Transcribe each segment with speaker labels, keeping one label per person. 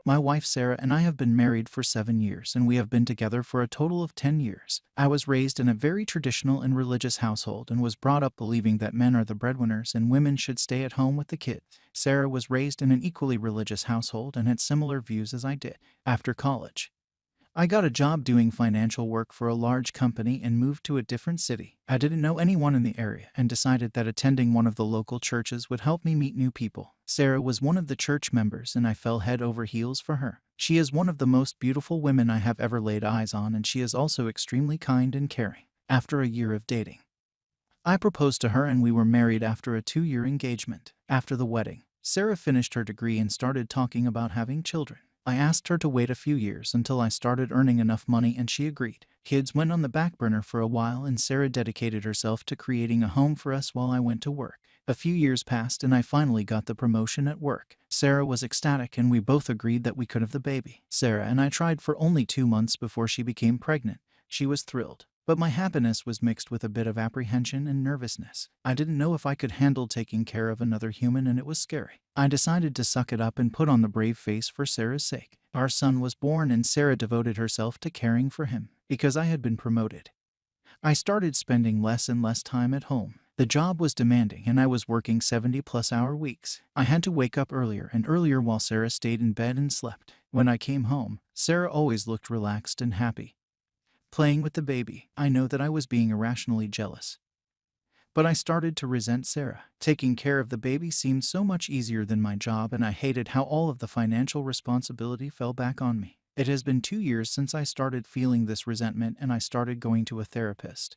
Speaker 1: My wife Sarah and I have been married for 7 years, and we have been together for a total of 10 years. I was raised in a very traditional and religious household and was brought up believing that men are the breadwinners and women should stay at home with the kids. Sarah was raised in an equally religious household and had similar views as I did. After college, I got a job doing financial work for a large company and moved to a different city. I didn't know anyone in the area and decided that attending one of the local churches would help me meet new people. Sarah was one of the church members and I fell head over heels for her. She is one of the most beautiful women I have ever laid eyes on, and she is also extremely kind and caring. After a year of dating, I proposed to her and we were married after a 2-year engagement. After the wedding, Sarah finished her degree and started talking about having children. I asked her to wait a few years until I started earning enough money and she agreed. Kids went on the back burner for a while and Sarah dedicated herself to creating a home for us while I went to work. A few years passed and I finally got the promotion at work. Sarah was ecstatic and we both agreed that we could have the baby. Sarah and I tried for only 2 months before she became pregnant. She was thrilled, but my happiness was mixed with a bit of apprehension and nervousness. I didn't know if I could handle taking care of another human and it was scary. I decided to suck it up and put on the brave face for Sarah's sake. Our son was born and Sarah devoted herself to caring for him. Because I had been promoted, I started spending less and less time at home. The job was demanding and I was working 70-plus-hour weeks. I had to wake up earlier and earlier while Sarah stayed in bed and slept. When I came home, Sarah always looked relaxed and happy, playing with the baby. I know that I was being irrationally jealous, but I started to resent Sarah. Taking care of the baby seemed so much easier than my job, and I hated how all of the financial responsibility fell back on me. It has been 2 years since I started feeling this resentment and I started going to a therapist,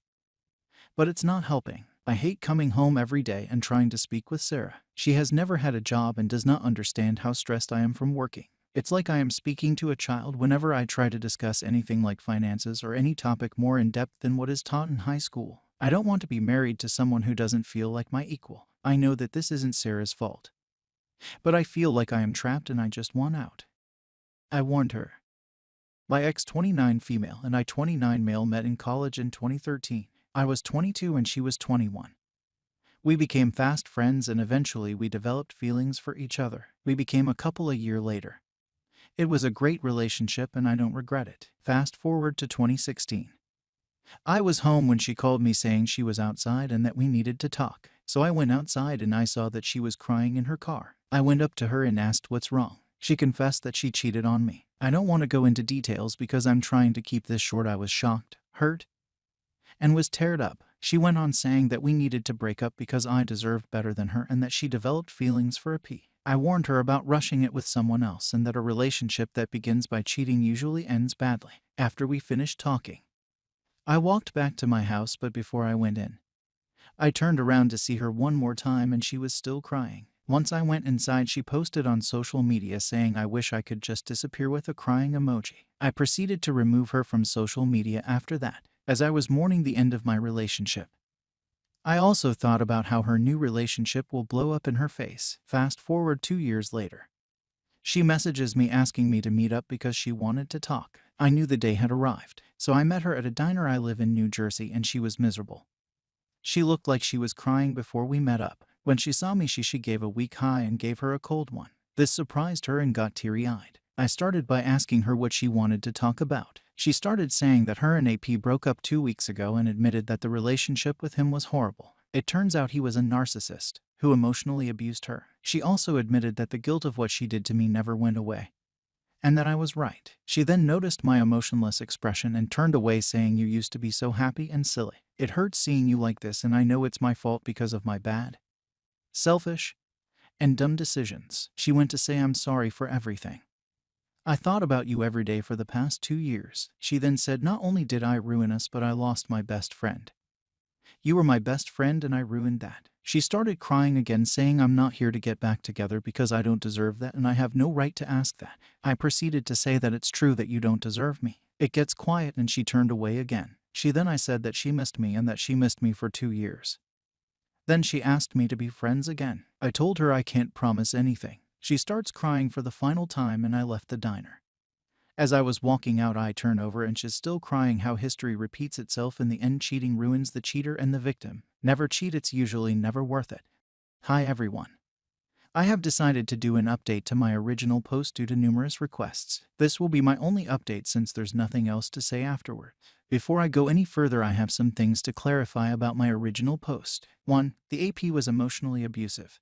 Speaker 1: but it's not helping. I hate coming home every day and trying to speak with Sarah. She has never had a job and does not understand how stressed I am from working. It's like I am speaking to a child whenever I try to discuss anything like finances or any topic more in depth than what is taught in high school. I don't want to be married to someone who doesn't feel like my equal. I know that this isn't Sarah's fault, but I feel like I am trapped and I just want out. I warned her. My ex 29 female and I 29 male met in college in 2013. I was 22 and she was 21. We became fast friends and eventually we developed feelings for each other. We became a couple a year later. It was a great relationship and I don't regret it. Fast forward to 2016. I was home when she called me saying she was outside and that we needed to talk. So I went outside and I saw that she was crying in her car. I went up to her and asked what's wrong. She confessed that she cheated on me. I don't want to go into details because I'm trying to keep this short. I was shocked, hurt, and was teared up. She went on saying that we needed to break up because I deserved better than her and that she developed feelings for a P. I warned her about rushing it with someone else and that a relationship that begins by cheating usually ends badly. After we finished talking, I walked back to my house, but before I went in, I turned around to see her one more time and she was still crying. Once I went inside, she posted on social media saying I wish I could just disappear with a crying emoji. I proceeded to remove her from social media after that, as I was mourning the end of my relationship. I also thought about how her new relationship will blow up in her face. Fast forward 2 years later. She messages me asking me to meet up because she wanted to talk. I knew the day had arrived, so I met her at a diner. I live in New Jersey and she was miserable. She looked like she was crying before we met up. When she saw me, she gave a weak hi and gave her a cold one. This surprised her and got teary-eyed. I started by asking her what she wanted to talk about. She started saying that her and AP broke up 2 weeks ago and admitted that the relationship with him was horrible. It turns out he was a narcissist who emotionally abused her. She also admitted that the guilt of what she did to me never went away, and that I was right. She then noticed my emotionless expression and turned away, saying, "You used to be so happy and silly. It hurts seeing you like this, and I know it's my fault because of my bad, selfish, and dumb decisions." She went to say, "I'm sorry for everything. I thought about you every day for the past 2 years. She then said, "Not only did I ruin us, but I lost my best friend. You were my best friend and I ruined that." She started crying again, saying, "I'm not here to get back together because I don't deserve that and I have no right to ask that." I proceeded to say that it's true that you don't deserve me. It gets quiet and she turned away again. I said that she missed me and that she missed me for 2 years. Then she asked me to be friends again. I told her I can't promise anything. She starts crying for the final time and I left the diner. As I was walking out, I turn over and she's still crying how history repeats itself. In the end, cheating ruins the cheater and the victim. Never cheat, it's usually never worth it. Hi everyone. I have decided to do an update to my original post due to numerous requests. This will be my only update since there's nothing else to say afterward. Before I go any further, I have some things to clarify about my original post. 1. The AP was emotionally abusive.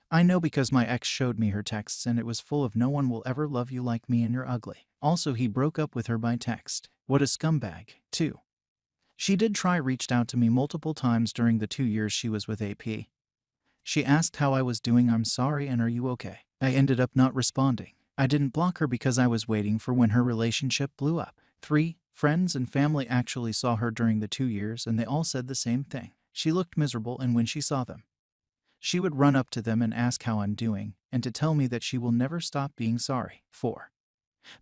Speaker 1: I know because my ex showed me her texts and it was full of "no one will ever love you like me and you're ugly." Also, he broke up with her by text. What a scumbag. 2. She did try reached out to me multiple times during the 2 years she was with AP. She asked how I was doing, "I'm sorry, and are you okay?" I ended up not responding. I didn't block her because I was waiting for when her relationship blew up. 3. Friends and family actually saw her during the 2 years and they all said the same thing. She looked miserable, and when she saw them, she would run up to them and ask how I'm doing, and to tell me that she will never stop being sorry. 4.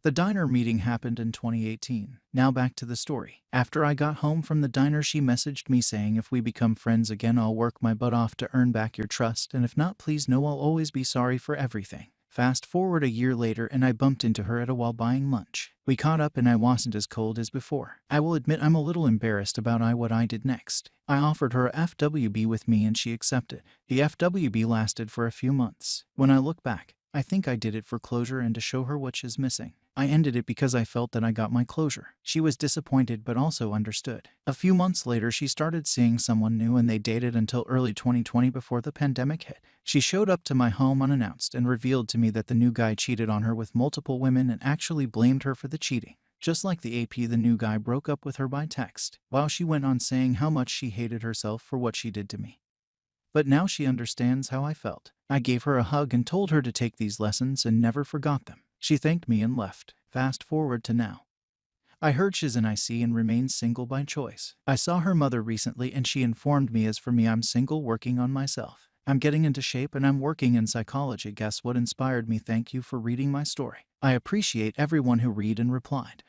Speaker 1: The diner meeting happened in 2018. Now back to the story. After I got home from the diner, she messaged me saying, "If we become friends again, I'll work my butt off to earn back your trust, and if not, please know I'll always be sorry for everything." Fast forward a year later and I bumped into her at a while buying lunch. We caught up and I wasn't as cold as before. I will admit I'm a little embarrassed about what I did next. I offered her a FWB with me and she accepted. The FWB lasted for a few months. When I look back, I think I did it for closure and to show her what she's missing. I ended it because I felt that I got my closure. She was disappointed but also understood. A few months later, she started seeing someone new and they dated until early 2020 before the pandemic hit. She showed up to my home unannounced and revealed to me that the new guy cheated on her with multiple women and actually blamed her for the cheating. Just like the AP, the new guy broke up with her by text, while she went on saying how much she hated herself for what she did to me. But now she understands how I felt. I gave her a hug and told her to take these lessons and never forgot them. She thanked me and left. Fast forward to now. I heard she's in IC and remains single by choice. I saw her mother recently and she informed me, as for me, I'm single, working on myself. I'm getting into shape and I'm working in psychology. Guess what inspired me? Thank you for reading my story. I appreciate everyone who read and replied.